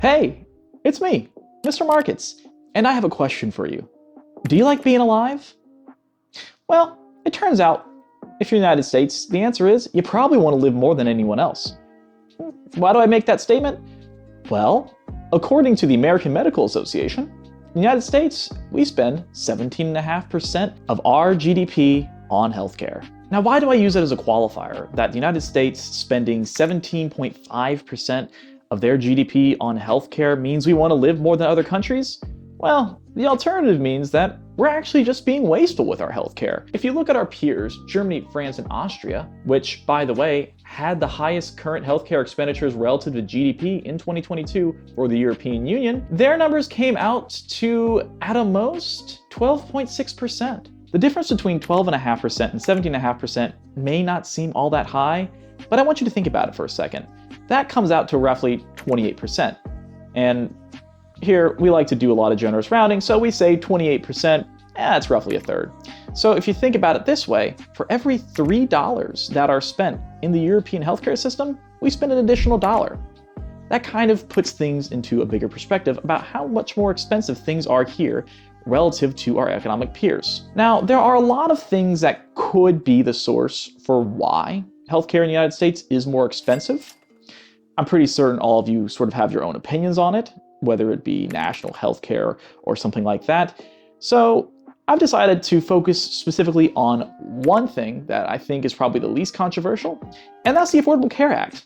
Hey, it's me, Mr. Markets, and I have a question for you. Do you like being alive? Well, it turns out, if you're in the United States, the answer is you probably want to live more than anyone else. Why do I make that statement? Well, according to the American Medical Association, in the United States, we spend 17.5% of our GDP on healthcare. Now, why do I use it as a qualifier that the United States spending 17.5% of their GDP on healthcare means we want to live more than other countries? Well, the alternative means that we're actually just being wasteful with our healthcare. If you look at our peers, Germany, France, and Austria, which, by the way, had the highest current healthcare expenditures relative to GDP in 2022 for the European Union, their numbers came out to, at a most, 12.6%. The difference between 12.5% and 17.5% may not seem all that high, but I want you to think about it for a second. That comes out to roughly 28%. And here, we like to do a lot of generous rounding, so we say 28%, that's roughly a third. So if you think about it this way, for every $3 that are spent in the European healthcare system, we spend an additional $1. That kind of puts things into a bigger perspective about how much more expensive things are here relative to our economic peers. Now, there are a lot of things that could be the source for why healthcare in the United States is more expensive. I'm pretty certain all of you sort of have your own opinions on it, whether it be national healthcare or something like that. So I've decided to focus specifically on one thing that I think is probably the least controversial, and that's the Affordable Care Act.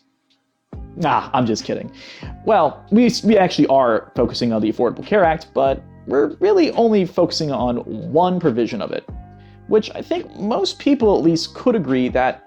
Nah, I'm just kidding. Well, we actually are focusing on the Affordable Care Act, but we're really only focusing on one provision of it, which I think most people at least could agree that,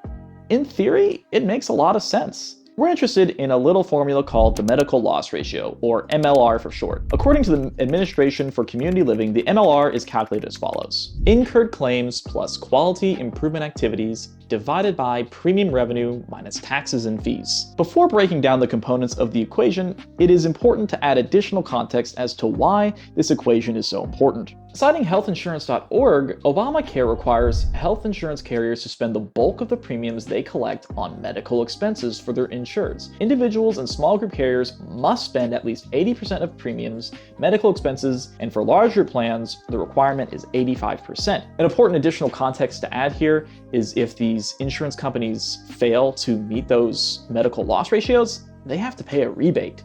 in theory, it makes a lot of sense. We're interested in a little formula called the medical loss ratio, or MLR for short. According to the Administration for Community Living, the MLR is calculated as follows: incurred claims plus quality improvement activities divided by premium revenue minus taxes and fees. Before breaking down the components of the equation, it is important to add additional context as to why this equation is so important. Citing healthinsurance.org, Obamacare requires health insurance carriers to spend the bulk of the premiums they collect on medical expenses for their insureds. Individuals and small group carriers must spend at least 80% of premiums, medical expenses, and for larger plans, the requirement is 85%. An important additional context to add here is if these insurance companies fail to meet those medical loss ratios, they have to pay a rebate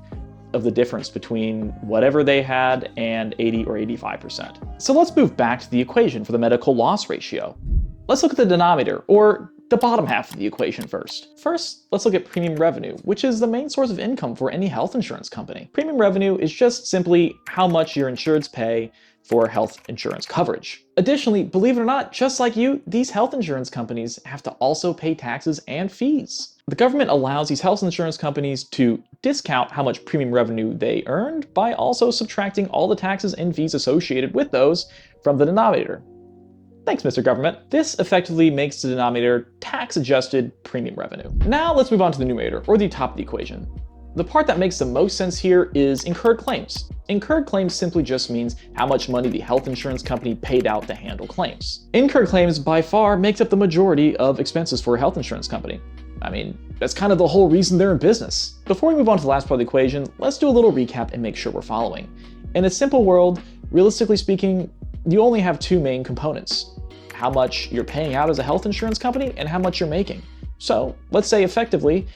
of the difference between whatever they had and 80 or 85%. So let's move back to the equation for the medical loss ratio. Let's look at the denominator, or the bottom half of the equation first. First, let's look at premium revenue, which is the main source of income for any health insurance company. Premium revenue is just simply how much your insureds pay for health insurance coverage. Additionally, believe it or not, just like you, these health insurance companies have to also pay taxes and fees. The government allows these health insurance companies to discount how much premium revenue they earned by also subtracting all the taxes and fees associated with those from the denominator. Thanks, Mr. Government. This effectively makes the denominator tax-adjusted premium revenue. Now let's move on to the numerator, or the top of the equation. The part that makes the most sense here is incurred claims. Incurred claims simply just means how much money the health insurance company paid out to handle claims. Incurred claims by far makes up the majority of expenses for a health insurance company. I mean, that's kind of the whole reason they're in business. Before we move on to the last part of the equation, let's do a little recap and make sure we're following. In a simple world, realistically speaking, you only have two main components: how much you're paying out as a health insurance company and how much you're making. So let's say effectively,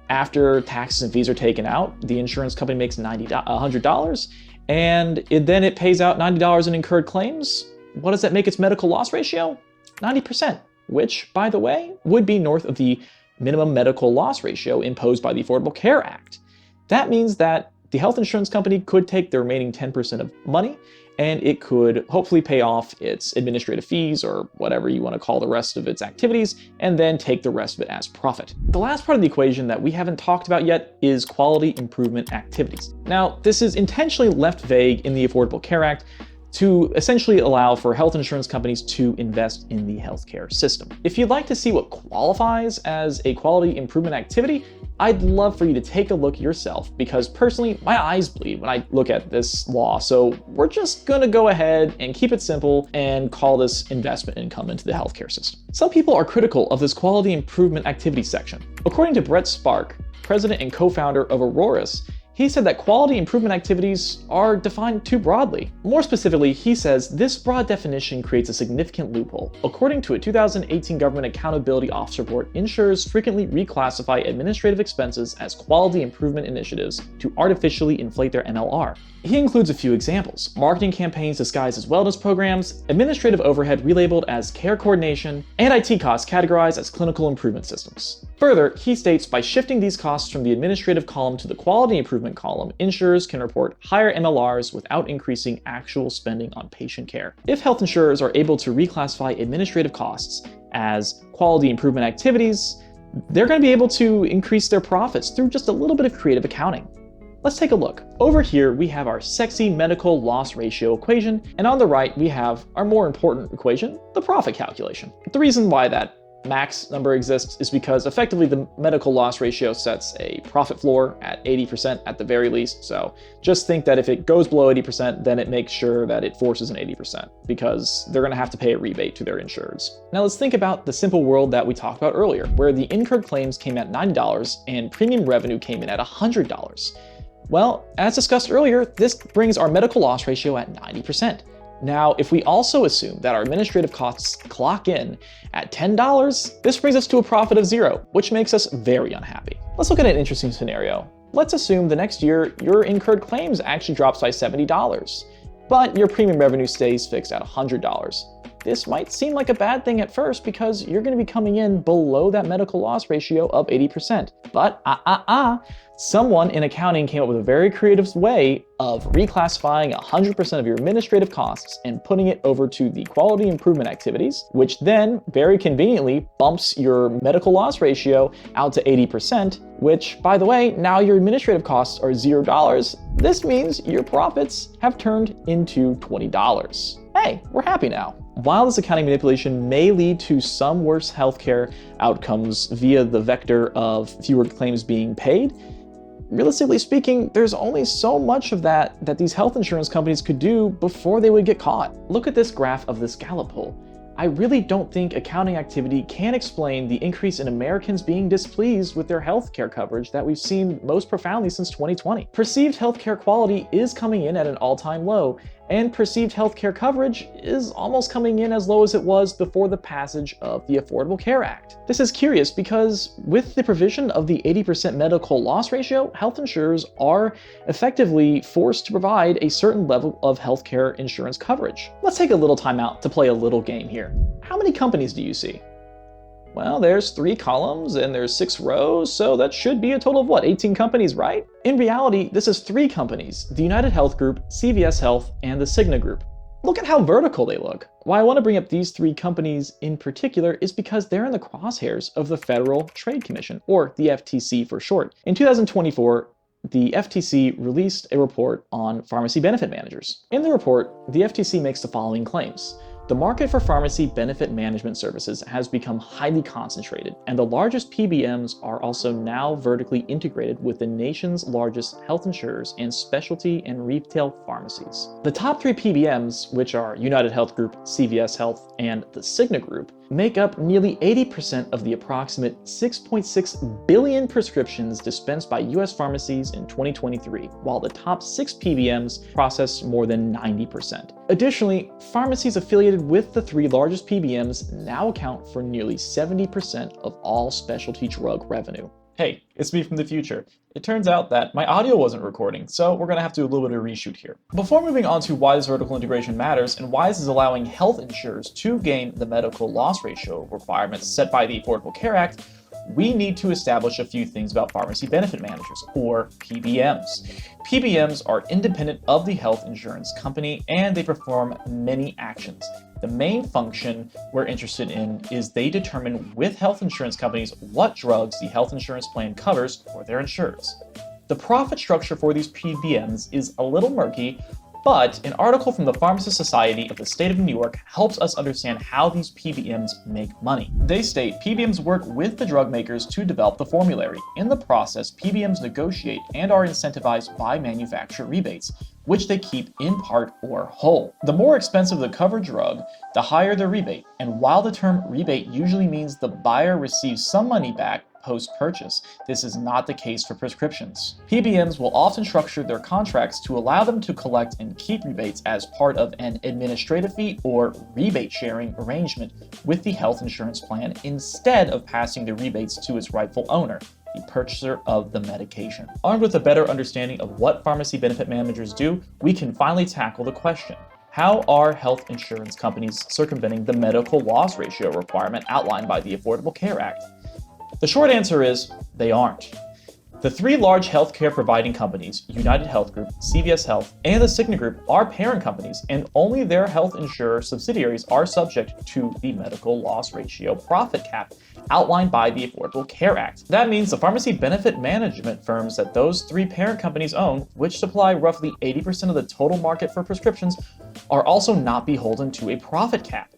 after taxes and fees are taken out, the insurance company makes $100, and then it pays out $90 in incurred claims. What does that make its medical loss ratio? 90%, which, by the way, would be north of the minimum medical loss ratio imposed by the Affordable Care Act. That means that the health insurance company could take the remaining 10% of money, and it could hopefully pay off its administrative fees or whatever you want to call the rest of its activities, and then take the rest of it as profit. The last part of the equation that we haven't talked about yet is quality improvement activities. Now, this is intentionally left vague in the Affordable Care Act to essentially allow for health insurance companies to invest in the healthcare system. If you'd like to see what qualifies as a quality improvement activity, I'd love for you to take a look yourself, because personally, my eyes bleed when I look at this law. So we're just gonna go ahead and keep it simple and call this investment income into the healthcare system. Some people are critical of this quality improvement activity section. According to Brett Spark, president and co-founder of Auroras, He said that quality improvement activities are defined too broadly. More specifically, he says this broad definition creates a significant loophole. According to a 2018 Government Accountability Office report, insurers frequently reclassify administrative expenses as quality improvement initiatives to artificially inflate their MLR. He includes a few examples: marketing campaigns disguised as wellness programs, administrative overhead relabeled as care coordination, and IT costs categorized as clinical improvement systems. Further, he states by shifting these costs from the administrative column to the quality improvement column, insurers can report higher MLRs without increasing actual spending on patient care. If health insurers are able to reclassify administrative costs as quality improvement activities, they're going to be able to increase their profits through just a little bit of creative accounting. Let's take a look. Over here, we have our sexy medical loss ratio equation, and on the right, we have our more important equation, the profit calculation. The reason why that max number exists is because effectively the medical loss ratio sets a profit floor at 80% at the very least. So just think that if it goes below 80%, then it makes sure that it forces an 80% because they're going to have to pay a rebate to their insureds. Now let's think about the simple world that we talked about earlier, where the incurred claims came at $90 and premium revenue came in at $100. Well, as discussed earlier, this brings our medical loss ratio at 90%. Now, if we also assume that our administrative costs clock in at $10, this brings us to a profit of $0, which makes us very unhappy. Let's look at an interesting scenario. Let's assume the next year your incurred claims actually drops by $70, but your premium revenue stays fixed at $100. This might seem like a bad thing at first because you're going to be coming in below that medical loss ratio of 80%. But someone in accounting came up with a very creative way of reclassifying 100% of your administrative costs and putting it over to the quality improvement activities, which then very conveniently bumps your medical loss ratio out to 80%, which, by the way, now your administrative costs are $0. This means your profits have turned into $20. Hey, we're happy now. While this accounting manipulation may lead to some worse healthcare outcomes via the vector of fewer claims being paid, realistically speaking, there's only so much of that these health insurance companies could do before they would get caught. Look at this graph of this Gallup poll. I really don't think accounting activity can explain the increase in Americans being displeased with their healthcare coverage that we've seen most profoundly since 2020. Perceived healthcare quality is coming in at an all-time low, and perceived healthcare coverage is almost coming in as low as it was before the passage of the Affordable Care Act. This is curious because with the provision of the 80% medical loss ratio, health insurers are effectively forced to provide a certain level of healthcare insurance coverage. Let's take a little time out to play a little game here. How many companies do you see? Well, there's 3 columns and there's 6 rows, so that should be a total of what, 18 companies, right? In reality, this is 3 companies, the UnitedHealth Group, CVS Health, and the Cigna Group. Look at how vertical they look. Why I want to bring up these 3 companies in particular is because they're in the crosshairs of the Federal Trade Commission, or the FTC for short. In 2024, the FTC released a report on pharmacy benefit managers. In the report, the FTC makes the following claims. The market for pharmacy benefit management services has become highly concentrated, and the largest PBMs are also now vertically integrated with the nation's largest health insurers and specialty and retail pharmacies. The top 3 PBMs, which are UnitedHealth Group, CVS Health, and the Cigna Group, make up nearly 80% of the approximate 6.6 billion prescriptions dispensed by US pharmacies in 2023, while the top 6 PBMs process more than 90%. Additionally, pharmacies affiliated with the 3 largest PBMs now account for nearly 70% of all specialty drug revenue. Hey, it's me from the future. It turns out that my audio wasn't recording, so we're gonna have to do a little bit of a reshoot here. Before moving on to why this vertical integration matters and why this is allowing health insurers to gain the medical loss ratio requirements set by the Affordable Care Act, we need to establish a few things about pharmacy benefit managers, or PBMs. PBMs are independent of the health insurance company, and they perform many actions. The main function we're interested in is they determine with health insurance companies what drugs the health insurance plan covers for their insureds. The profit structure for these PBMs is a little murky, but an article from the Pharmacist Society of the State of New York helps us understand how these PBMs make money. They state PBMs work with the drug makers to develop the formulary. In the process, PBMs negotiate and are incentivized by manufacturer rebates, which they keep in part or whole. The more expensive the covered drug, the higher the rebate. And while the term rebate usually means the buyer receives some money back post-purchase. This is not the case for prescriptions. PBMs will often structure their contracts to allow them to collect and keep rebates as part of an administrative fee or rebate sharing arrangement with the health insurance plan instead of passing the rebates to its rightful owner, the purchaser of the medication. Armed with a better understanding of what pharmacy benefit managers do, we can finally tackle the question: how are health insurance companies circumventing the medical loss ratio requirement outlined by the Affordable Care Act? The short answer is they aren't. The three large healthcare providing companies, UnitedHealth Group, CVS Health, and the Cigna Group, are parent companies, and only their health insurer subsidiaries are subject to the medical loss ratio profit cap outlined by the Affordable Care Act. That means the pharmacy benefit management firms that those three parent companies own, which supply roughly 80% of the total market for prescriptions, are also not beholden to a profit cap.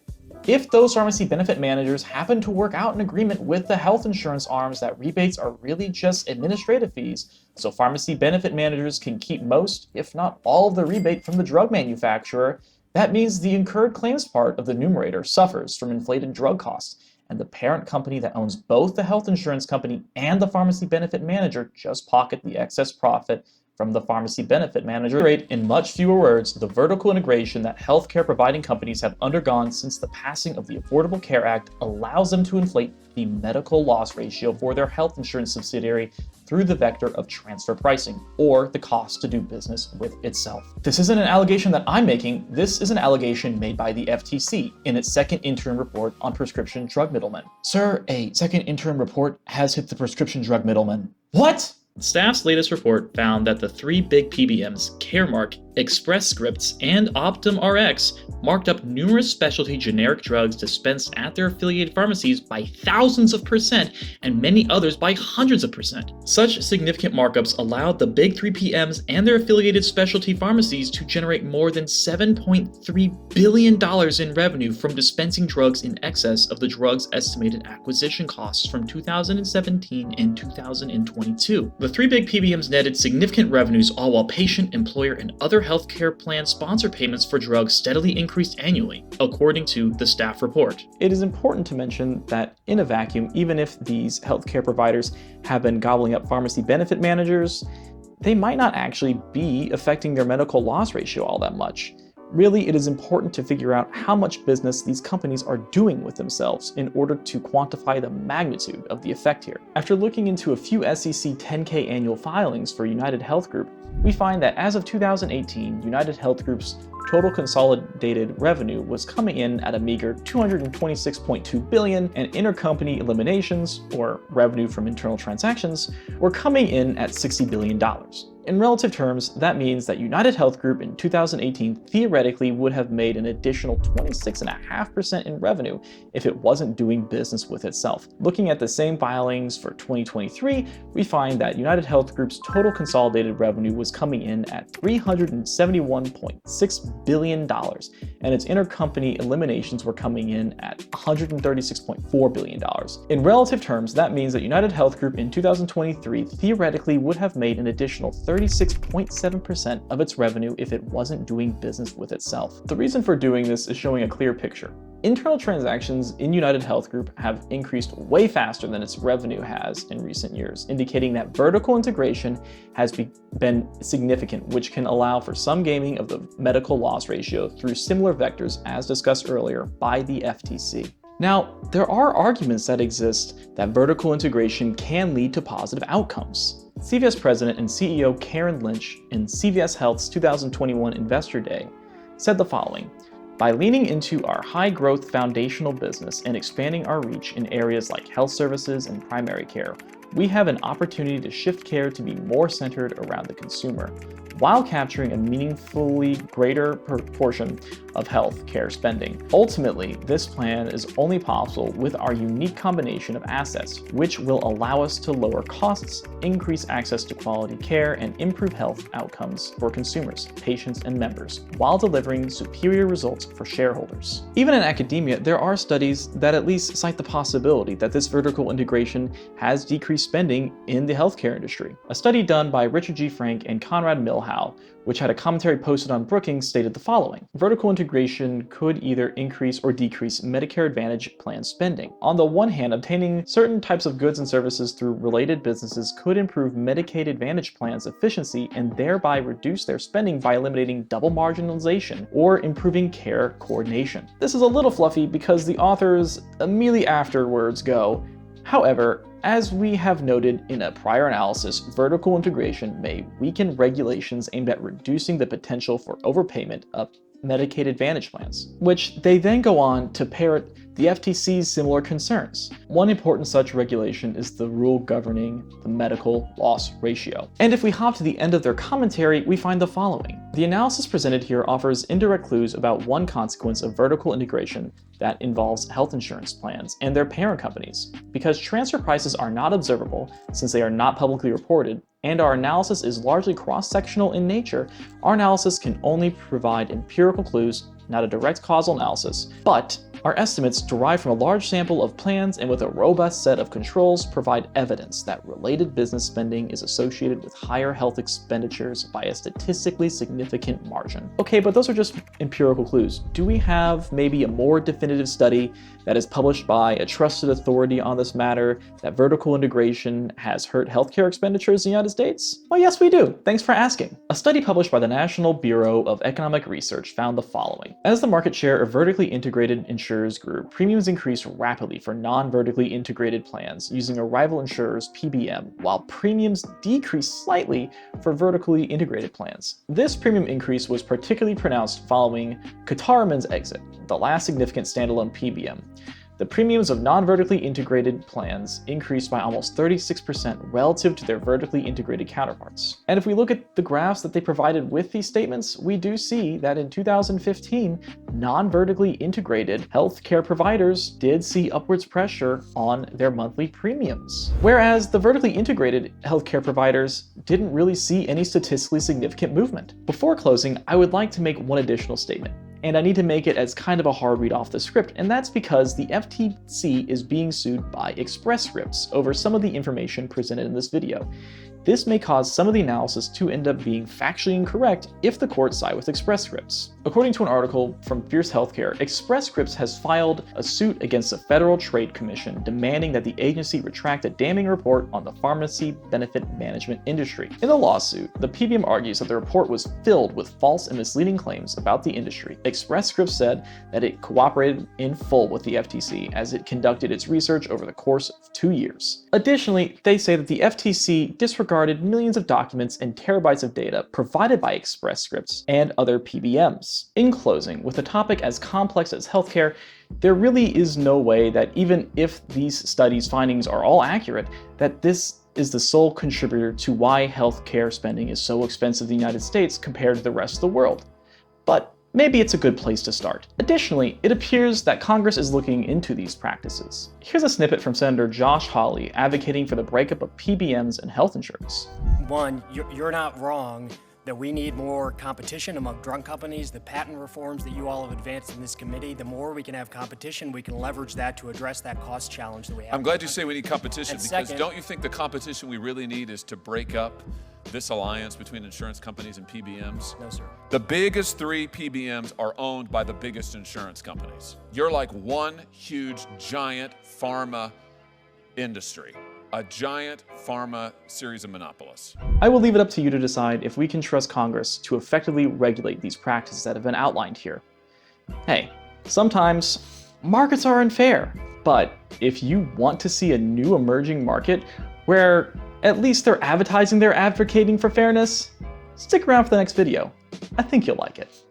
If those pharmacy benefit managers happen to work out an agreement with the health insurance arms that rebates are really just administrative fees, so pharmacy benefit managers can keep most, if not all, of the rebate from the drug manufacturer, that means the incurred claims part of the numerator suffers from inflated drug costs, and the parent company that owns both the health insurance company and the pharmacy benefit manager just pocket the excess profit from the pharmacy benefit manager. In much fewer words, the vertical integration that healthcare providing companies have undergone since the passing of the Affordable Care Act allows them to inflate the medical loss ratio for their health insurance subsidiary through the vector of transfer pricing, or the cost to do business with itself. This isn't an allegation that I'm making, this is an allegation made by the FTC in its second interim report on prescription drug middlemen. Sir, a second interim report has hit the prescription drug middlemen. What? Staff's latest report found that the three big PBMs, Caremark, Express Scripts, and Optum Rx, marked up numerous specialty generic drugs dispensed at their affiliated pharmacies by thousands of percent and many others by hundreds of percent. Such significant markups allowed the big three PBMs and their affiliated specialty pharmacies to generate more than $7.3 billion in revenue from dispensing drugs in excess of the drug's estimated acquisition costs from 2017 and 2022. The three big PBMs netted significant revenues, all while patient, employer, and other healthcare plan sponsor payments for drugs steadily increased annually, according to the staff report. It is important to mention that in a vacuum, even if these healthcare providers have been gobbling up pharmacy benefit managers, they might not actually be affecting their medical loss ratio all that much. Really, it is important to figure out how much business these companies are doing with themselves in order to quantify the magnitude of the effect here. After looking into a few SEC 10K annual filings for UnitedHealth Group, we find that as of 2018, UnitedHealth Group's total consolidated revenue was coming in at a meager $226.2 billion, and intercompany eliminations, or revenue from internal transactions, were coming in at $60 billion. In relative terms, that means that UnitedHealth Group in 2018 theoretically would have made an additional 26.5% in revenue if it wasn't doing business with itself. Looking at the same filings for 2023, we find that UnitedHealth Group's total consolidated revenue was coming in at $371.6 billion, and its intercompany eliminations were coming in at $136.4 billion. In relative terms, that means that UnitedHealth Group in 2023 theoretically would have made an additional 36.7% of its revenue if it wasn't doing business with itself. The reason for doing this is showing a clear picture. Internal transactions in UnitedHealth Group have increased way faster than its revenue has in recent years, indicating that vertical integration has been significant, which can allow for some gaming of the medical loss ratio through similar vectors as discussed earlier by the FTC. Now, there are arguments that exist that vertical integration can lead to positive outcomes. CVS President and CEO Karen Lynch in CVS Health's 2021 Investor Day said the following: "By leaning into our high-growth foundational business and expanding our reach in areas like health services and primary care, we have an opportunity to shift care to be more centered around the consumer, while capturing a meaningfully greater proportion of health care spending. Ultimately, this plan is only possible with our unique combination of assets, which will allow us to lower costs, increase access to quality care, and improve health outcomes for consumers, patients, and members, while delivering superior results for shareholders." Even in academia, there are studies that at least cite the possibility that this vertical integration has decreased spending in the healthcare industry. A study done by Richard G. Frank and Conrad Milhow which had a commentary posted on Brookings, stated the following: vertical integration could either increase or decrease Medicare Advantage plan spending. On the one hand, obtaining certain types of goods and services through related businesses could improve Medicaid Advantage plans' efficiency and thereby reduce their spending by eliminating double marginalization or improving care coordination. This is a little fluffy because the authors immediately afterwards go, however, as we have noted in a prior analysis, vertical integration may weaken regulations aimed at reducing the potential for overpayment of Medicaid Advantage plans, which they then go on to parrot the FTC's similar concerns. One important such regulation is the rule governing the medical loss ratio. And if we hop to the end of their commentary, we find the following. The analysis presented here offers indirect clues about one consequence of vertical integration that involves health insurance plans and their parent companies. Because transfer prices are not observable, since they are not publicly reported, and our analysis is largely cross-sectional in nature, our analysis can only provide empirical clues, not a direct causal analysis, but our estimates derived from a large sample of plans and with a robust set of controls provide evidence that related business spending is associated with higher health expenditures by a statistically significant margin. Okay, but those are just empirical clues. Do we have maybe a more definitive study that is published by a trusted authority on this matter that vertical integration has hurt healthcare expenditures in the United States? Well, yes, we do. Thanks for asking. A study published by the National Bureau of Economic Research found the following. As the market share of vertically integrated insurers grew, premiums increased rapidly for non-vertically integrated plans using a rival insurer's PBM, while premiums decreased slightly for vertically integrated plans. This premium increase was particularly pronounced following Katarman's exit, the last significant standalone PBM. The premiums of non-vertically integrated plans increased by almost 36% relative to their vertically integrated counterparts. And if we look at the graphs that they provided with these statements, we do see that in 2015, non-vertically integrated healthcare providers did see upwards pressure on their monthly premiums. Whereas the vertically integrated healthcare providers didn't really see any statistically significant movement. Before closing, I would like to make one additional statement. And I need to make it as kind of a hard read off the script, and that's because the FTC is being sued by Express Scripts over some of the information presented in this video. This may cause some of the analysis to end up being factually incorrect if the court side with Express Scripts. According to an article from Fierce Healthcare, Express Scripts has filed a suit against the Federal Trade Commission demanding that the agency retract a damning report on the pharmacy benefit management industry. In the lawsuit, the PBM argues that the report was filled with false and misleading claims about the industry. Express Scripts said that it cooperated in full with the FTC as it conducted its research over the course of 2 years. Additionally, they say that the FTC disregarded millions of documents and terabytes of data provided by Express Scripts and other PBMs. In closing, with a topic as complex as healthcare, there really is no way that even if these studies' findings are all accurate, that this is the sole contributor to why healthcare spending is so expensive in the United States compared to the rest of the world. But maybe it's a good place to start. Additionally, it appears that Congress is looking into these practices. Here's a snippet from Senator Josh Hawley advocating for the breakup of PBMs and health insurance. One, you're not wrong that we need more competition among drug companies. The patent reforms that you all have advanced in this committee, the more we can have competition, we can leverage that to address that cost challenge that we have. I'm glad you say we need competition, And because second, don't you think the competition we really need is to break up this alliance between insurance companies and PBMs? No, sir. The biggest 3 PBMs are owned by the biggest insurance companies. You're like one huge, giant pharma industry. A giant pharma series of monopolists. I will leave it up to you to decide if we can trust Congress to effectively regulate these practices that have been outlined here. Hey, sometimes markets are unfair, but if you want to see a new emerging market where at least they're advertising they're advocating for fairness, stick around for the next video. I think you'll like it.